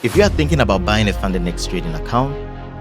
If you are thinking about buying a FundedNext trading account,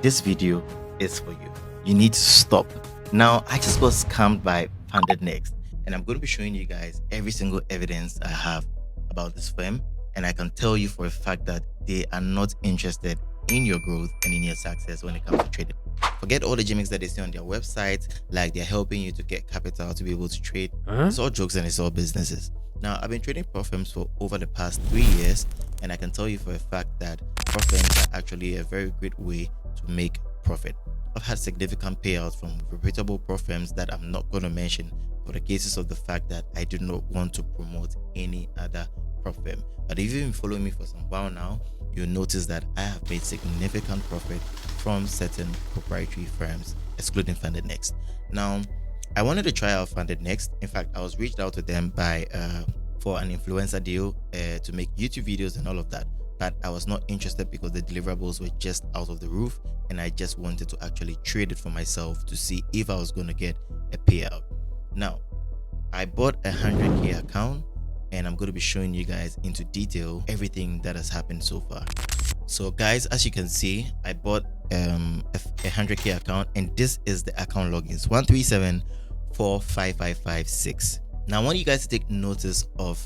this video is for you. You need to stop. Now, I just got scammed by FundedNext, and I'm going to be showing you guys every single evidence I have about this firm, and I can tell you for a fact that they are not interested in your growth and in your success when it comes to trading. Forget all the gimmicks that they say on their website, like they're helping you to get capital to be able to trade. It's all jokes and it's all businesses. Now, I've been trading Propfirms for over the past 3 years, and I can tell you for a fact that Propfirms are actually a very great way to make profit. I've had significant payouts from reputable Propfirms that I'm not going to mention for the cases of the fact that I do not want to promote any other Propfirm. But if you've been following me for some while now, you'll notice that I have made significant profit from certain proprietary firms, excluding FundedNext. Now, I wanted to try out FundedNext. In fact, I was reached out to them by for an influencer deal to make YouTube videos and all of that. But I was not interested because the deliverables were just out of the roof, and I just wanted to actually trade it for myself to see if I was going to get a payout. Now, I bought a 100K account, and I'm going to be showing you guys into detail everything that has happened so far. So guys, as you can see, I bought a 100K account, and this is the account logins: 137455556. Now I want you guys to take notice of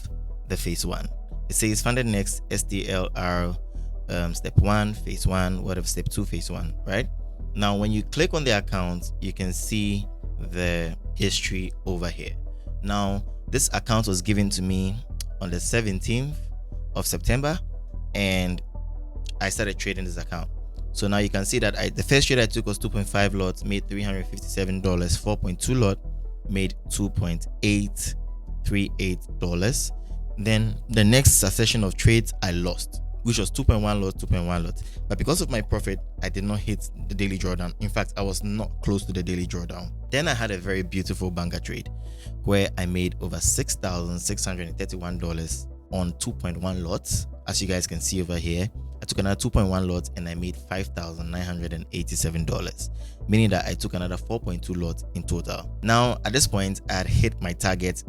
the phase 1. It says FundedNext STLR step 1 phase 1, whatever, step 2 phase 1, right? Now when you click on the account, you can see the history over here. Now this account was given to me on the 17th of September, and I started trading this account. So now you can see that the first trade I took was 2.5 lots, made $357. 4.2 lot made $2.838. Then the next succession of trades I lost, which was 2.1 lot. But because of my profit, I did not hit the daily drawdown. In fact, I was not close to the daily drawdown. Then I had a very beautiful banker trade where I made over $6,631 on 2.1 lots. As you guys can see over here, I took another 2.1 lots and I made $5,987, meaning that I took another 4.2 lots in total. Now, at this point, I had hit my target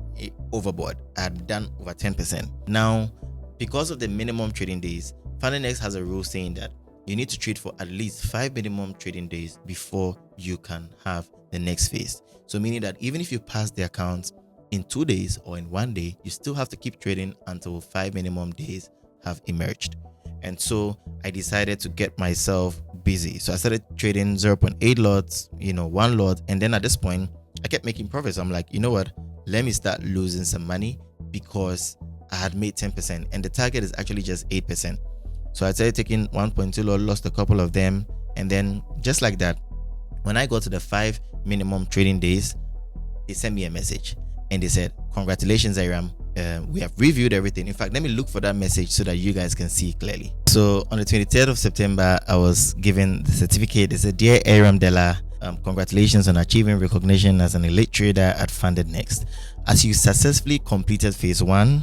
overboard. I had done over 10%. Now, because of the minimum trading days, FundedNext has a rule saying that you need to trade for at least 5 minimum trading days before you can have the next phase. So meaning that even if you pass the account in 2 days or in 1 day, you still have to keep trading until 5 minimum days have emerged. And so I decided to get myself busy. So I started trading 0.8 lots, 1 lot. And then at this point, I kept making profits. I'm like, you know what? Let me start losing some money because I had made 10% and the target is actually just 8%. So I started taking 1.2 lot, lost a couple of them. And then just like that, when I got to the 5 minimum trading days, they sent me a message and they said, congratulations, Iram. We have reviewed everything. In fact, let me look for that message so that you guys can see clearly. So on the 23rd of September, I was given the certificate. It said, Dear Aram Della, congratulations on achieving recognition as an elite trader at FundedNext. As you successfully completed phase 1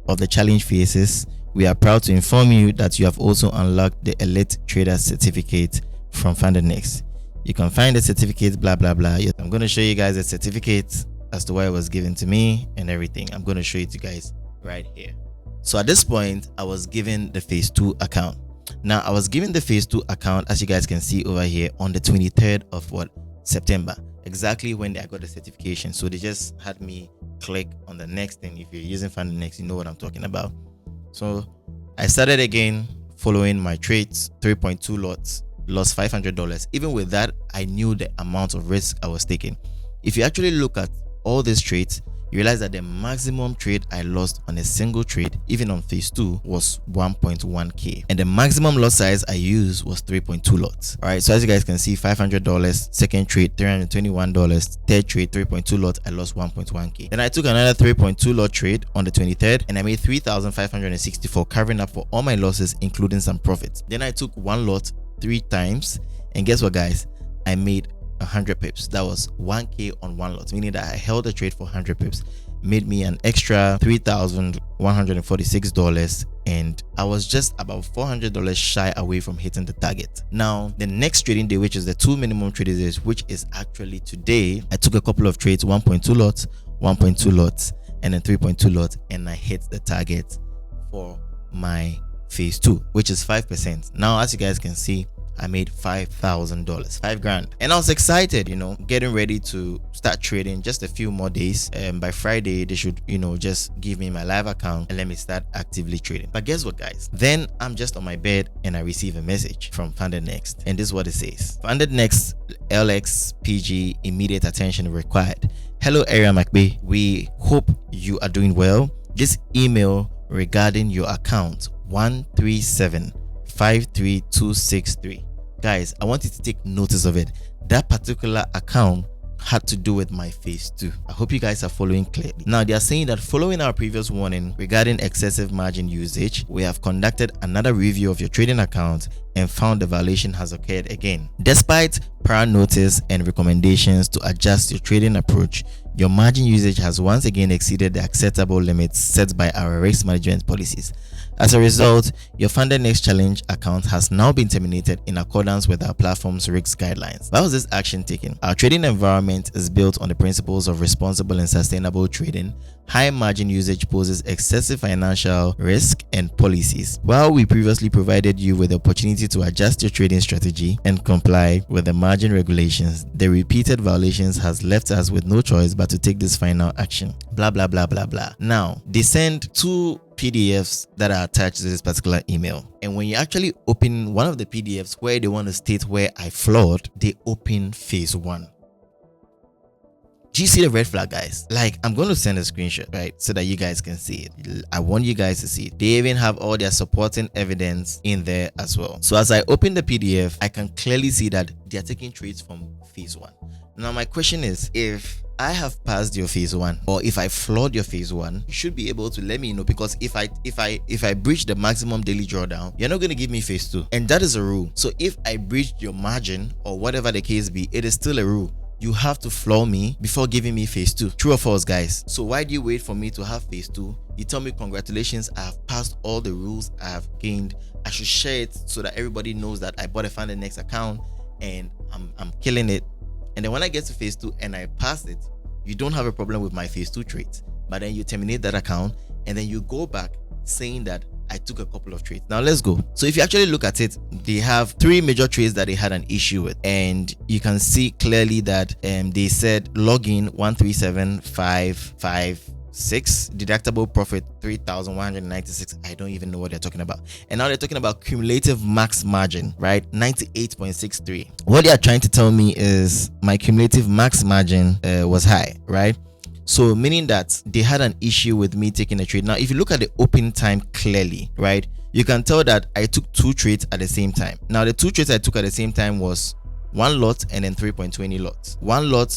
of the challenge phases, we are proud to inform you that you have also unlocked the elite trader certificate from FundedNext. You can find the certificate, blah, blah, blah. I'm going to show you guys the certificate as to why it was given to me and everything. I'm going to show it to you guys right here. So at this point, I was given the phase 2 account. Now I was given the phase 2 account, as you guys can see over here, on the 23rd of September, exactly when I got the certification. So they just had me click on the next thing. If you're using FundedNext, you know what I'm talking about. So I started again following my trades, 3.2 lots, lost $500. Even with that, I knew the amount of risk I was taking. If you actually look at all these trades, you realize that the maximum trade I lost on a single trade, even on phase 2, was 1.1K, and the maximum lot size I used was 3.2 lots. All right, so as you guys can see, $500, second trade $321, third trade 3.2 lots, I lost 1.1K. Then I took another 3.2 lot trade on the 23rd, and I made $3,564, covering up for all my losses, including some profits. Then I took 1 lot 3 times, and guess what, guys? I made 100 pips. That was 1K on 1 lot, meaning that I held the trade for 100 pips, made me an extra $3,146, and I was just about $400 shy away from hitting the target. Now the next trading day, which is the 2 minimum trading days, which is actually today, I took a couple of trades, 1.2 lots, 1.2 lots, and then 3.2 lots, and I hit the target for my phase 2, which is 5%. Now, as you guys can see, I made $5,000, $5,000, and I was excited, getting ready to start trading. Just a few more days, by Friday they should, just give me my live account and let me start actively trading. But guess what, guys? Then I'm just on my bed and I receive a message from FundedNext, and this is what it says: FundedNext LXPG, immediate attention required. Hello, Area McBay. We hope you are doing well. This email regarding your account 137-53263. Guys, I want you to take notice of it. That particular account had to do with my phase 2. I hope you guys are following clearly. Now, they are saying that following our previous warning regarding excessive margin usage, we have conducted another review of your trading account and found the violation has occurred again. Despite prior notice and recommendations to adjust your trading approach, your margin usage has once again exceeded the acceptable limits set by our risk management policies. As a result, your FundedNext Challenge account has now been terminated in accordance with our platform's risk guidelines. Why was this action taken? Our trading environment is built on the principles of responsible and sustainable trading. High margin usage poses excessive financial risk and policies. While we previously provided you with the opportunity to adjust your trading strategy and comply with the margin regulations, the repeated violations has left us with no choice but to take this final action. Blah, blah, blah, blah, blah. Now, they send 2 PDFs that are attached to this particular email, and when you actually open one of the PDFs where they want to state where I flawed, they open phase 1. Do you see the red flag, guys? Like, I'm going to send a screenshot, right, so that you guys can see it. I want you guys to see it. They even have all their supporting evidence in there as well. So as I open the PDF, I can clearly see that they're taking trades from phase 1. Now, my question is, if I have passed your phase 1, or if I flawed your phase 1, you should be able to let me know, because if I breach the maximum daily drawdown, you're not going to give me phase 2, and that is a rule. So if I breached your margin or whatever the case be, it is still a rule. You have to flaw me before giving me phase 2. True or false, guys? So why do you wait for me to have phase 2? You tell me, congratulations, I have passed all the rules I have gained. I should share it so that everybody knows that I bought a FundedNext account and I'm killing it. And then when I get to phase 2 and I pass it, you don't have a problem with my phase 2 trades. But then you terminate that account and then you go back saying that I took a couple of trades. Now let's go. So if you actually look at it, they have 3 major trades that they had an issue with, and you can see clearly that they said login 137,556, deductible profit 3,196. I don't even know what they're talking about. And now they're talking about cumulative max margin, right? 98.63. What they are trying to tell me is my cumulative max margin was high, right? So meaning that they had an issue with me taking a trade. Now, if you look at the open time clearly, right, you can tell that I took 2 trades at the same time. Now, the 2 trades I took at the same time was 1 lot and then 3.20 lots. 1 lot,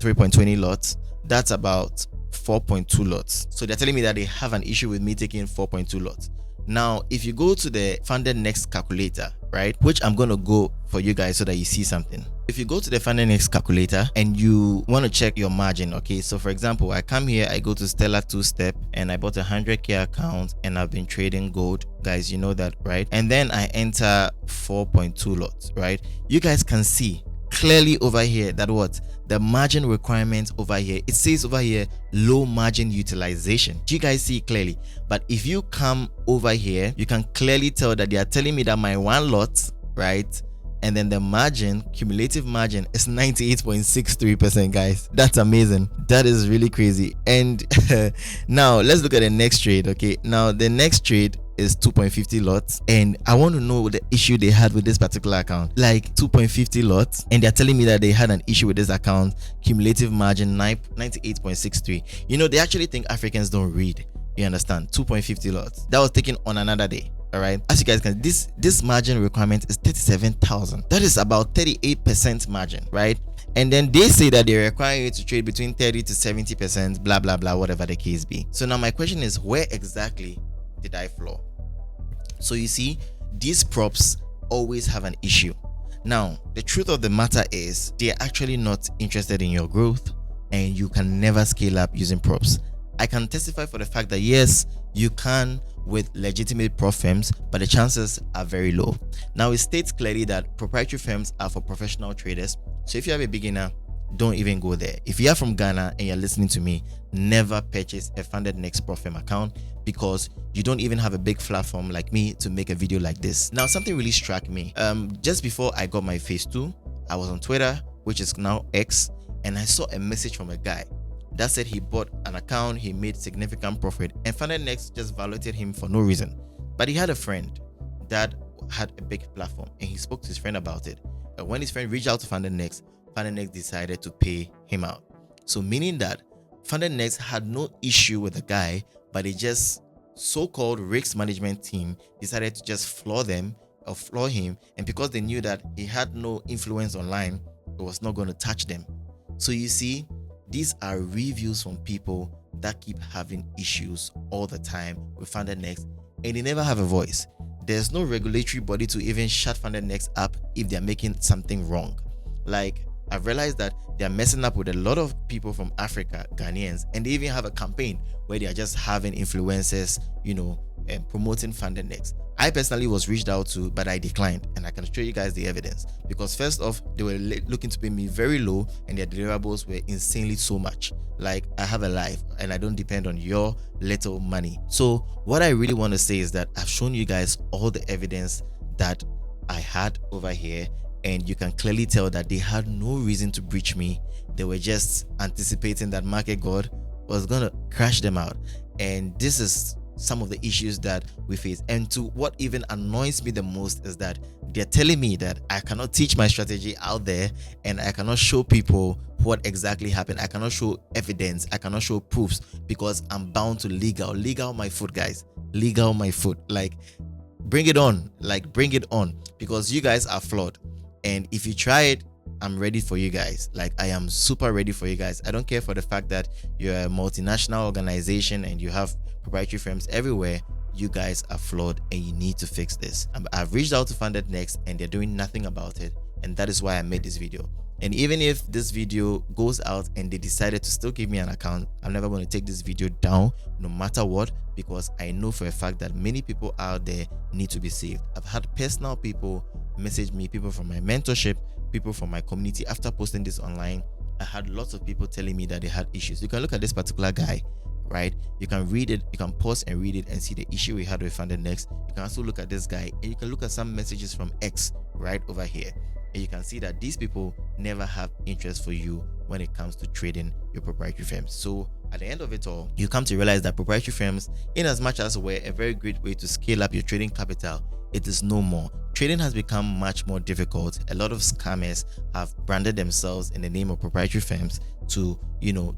3.20 lots. That's about 4.2 lots. So they're telling me that they have an issue with me taking 4.2 lots. Now, if you go to the FundedNext calculator, right, which I'm going to go for you guys so that you see something. If you go to the FundedNext calculator and you want to check your margin, okay, so for example, I come here, I go to Stellar 2-step and I bought a 100k account and I've been trading gold. Guys, you know that, right? And then I enter 4.2 lots, right? You guys can see clearly over here that what the margin requirement over here, it says over here low margin utilization. Do you guys see clearly? But if you come over here, you can clearly tell that they are telling me that my 1 lot, right, and then the margin, cumulative margin, is 98.63%, guys. That's amazing. That is really crazy. And now let's look at the next trade. Okay, now the next trade is 2.50 lots, and I want to know the issue they had with this particular account. Like 2.50 lots, and they're telling me that they had an issue with this account, cumulative margin 98.63. You know, they actually think Africans don't read. You understand? 2.50 lots. That was taken on another day. All right, as you guys can, this margin requirement is 37,000. That is about 38% margin, right? And then they say that they require you to trade between 30 to 70%, blah blah blah, whatever the case be. So now my question is, where exactly did I flaw? So you see, these props always have an issue. Now, the truth of the matter is they're actually not interested in your growth, and you can never scale up using props. I can testify for the fact that yes, you can with legitimate prop firms, but the chances are very low. Now, it states clearly that proprietary firms are for professional traders. So if you have a beginner, don't even go there. If you are from Ghana and you're listening to me, never purchase a FundedNext Propfirm account, because you don't even have a big platform like me to make a video like this. Now, something really struck me. Just before I got my phase 2, I was on Twitter, which is now X, and I saw a message from a guy that said he bought an account, he made significant profit, and FundedNext just violated him for no reason. But he had a friend that had a big platform, and he spoke to his friend about it. And when his friend reached out to FundedNext decided to pay him out. So meaning that FundedNext had no issue with the guy, but it just so-called risk management team decided to just floor him, and because they knew that he had no influence online, it was not going to touch them. So you see, these are reviews from people that keep having issues all the time with FundedNext, and they never have a voice. There's no regulatory body to even shut FundedNext up if they're making something wrong. Like, I've realized that they're messing up with a lot of people from Africa, Ghanaians, and they even have a campaign where they are just having influencers, and promoting FundedNext. I personally was reached out to, but I declined, and I can show you guys the evidence. Because first off, they were looking to pay me very low, and their deliverables were insanely so much. Like, I have a life, and I don't depend on your little money. So what I really want to say is that I've shown you guys all the evidence that I had over here, and you can clearly tell that they had no reason to breach me. They were just anticipating that MarketGod was gonna crash them out. And this is some of the issues that we face. And to what even annoys me the most is that they're telling me that I cannot teach my strategy out there, and I cannot show people what exactly happened. I cannot show evidence, I cannot show proofs, because I'm bound to legal my foot, guys. Legal my foot. Like, bring it on. Like, bring it on, because you guys are flawed. And if you try it, I'm ready for you guys. Like, I am super ready for you guys. I don't care for the fact that you're a multinational organization and you have proprietary firms everywhere. You guys are flawed, and you need to fix this. I've reached out to FundedNext, and they're doing nothing about it, and that is why I made this video. And even if this video goes out and they decided to still give me an account, I'm never going to take this video down no matter what, because I know for a fact that many people out there need to be saved. I've had personal people message me, people from my mentorship, people from my community after posting this online. I had lots of people telling me that they had issues. You can look at this particular guy, right? You can read it, you can pause and read it and see the issue we had with FundedNext. You can also look at this guy, and you can look at some messages from X right over here. And you can see that these people never have interest for you when it comes to trading your proprietary firms. So at the end of it all, you come to realize that proprietary firms, in as much as were a very great way to scale up your trading capital, it is no more. Trading has become much more difficult. A lot of scammers have branded themselves in the name of proprietary firms to,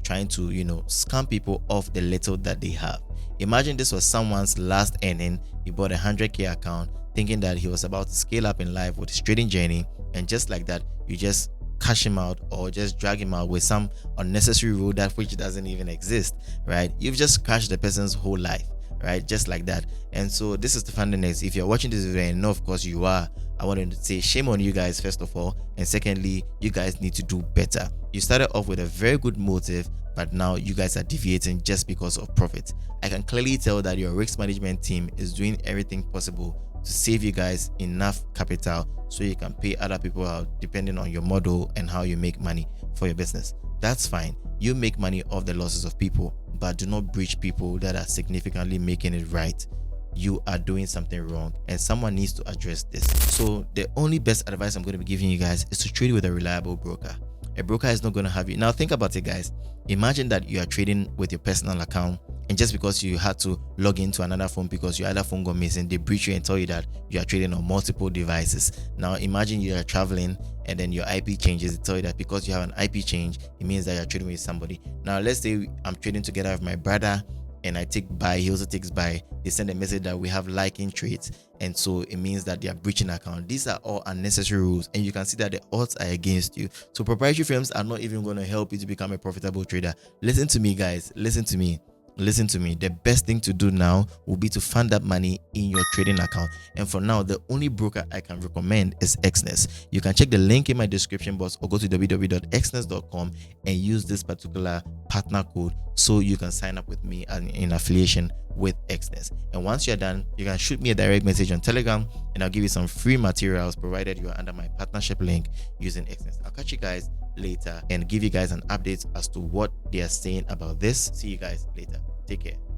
trying to, scam people off the little that they have. Imagine this was someone's last earning. He bought a 100K account thinking that he was about to scale up in life with his trading journey, and just like that, you just cash him out or just drag him out with some unnecessary rule that which doesn't even exist, right? You've just crashed the person's whole life, right? Just like that. And so this is the FundedNext. If you're watching this video, and no, of course you are, I wanted to say shame on you guys first of all, and secondly, you guys need to do better. You started off with a very good motive, but now you guys are deviating just because of profit. I can clearly tell that your risk management team is doing everything possible to save you guys enough capital so you can pay other people out depending on your model and how you make money for your business. That's fine. You make money off the losses of people, but do not breach people that are significantly making it right. You are doing something wrong, and someone needs to address this. So the only best advice I'm going to be giving you guys is to trade with a reliable broker. A broker is not going to have you. Now think about it, guys. Imagine that you are trading with your personal account, and just because you had to log into another phone because your other phone got missing, they breach you and tell you that you are trading on multiple devices. Now imagine you are traveling and then your IP changes. They tell you that because you have an IP change, it means that you're trading with somebody. Now let's say I'm trading together with my brother, and I take buy, he also takes buy. They send a message that we have liking trades, and so it means that they are breaching account. These are all unnecessary rules, and you can see that the odds are against you. So proprietary firms are not even going to help you to become a profitable trader. Listen to me, guys. Listen to me. The best thing to do now will be to fund that money in your trading account, and for now the only broker I can recommend is EXNESS. You can check the link in my description box or go to www.exness.com and use this particular partner code so you can sign up with me in affiliation with EXNESS. And once you're done, you can shoot me a direct message on Telegram, and I'll give you some free materials provided you are under my partnership link using EXNESS. I'll catch you guys later and give you guys an update as to what they are saying about this. See you guys later. Take care.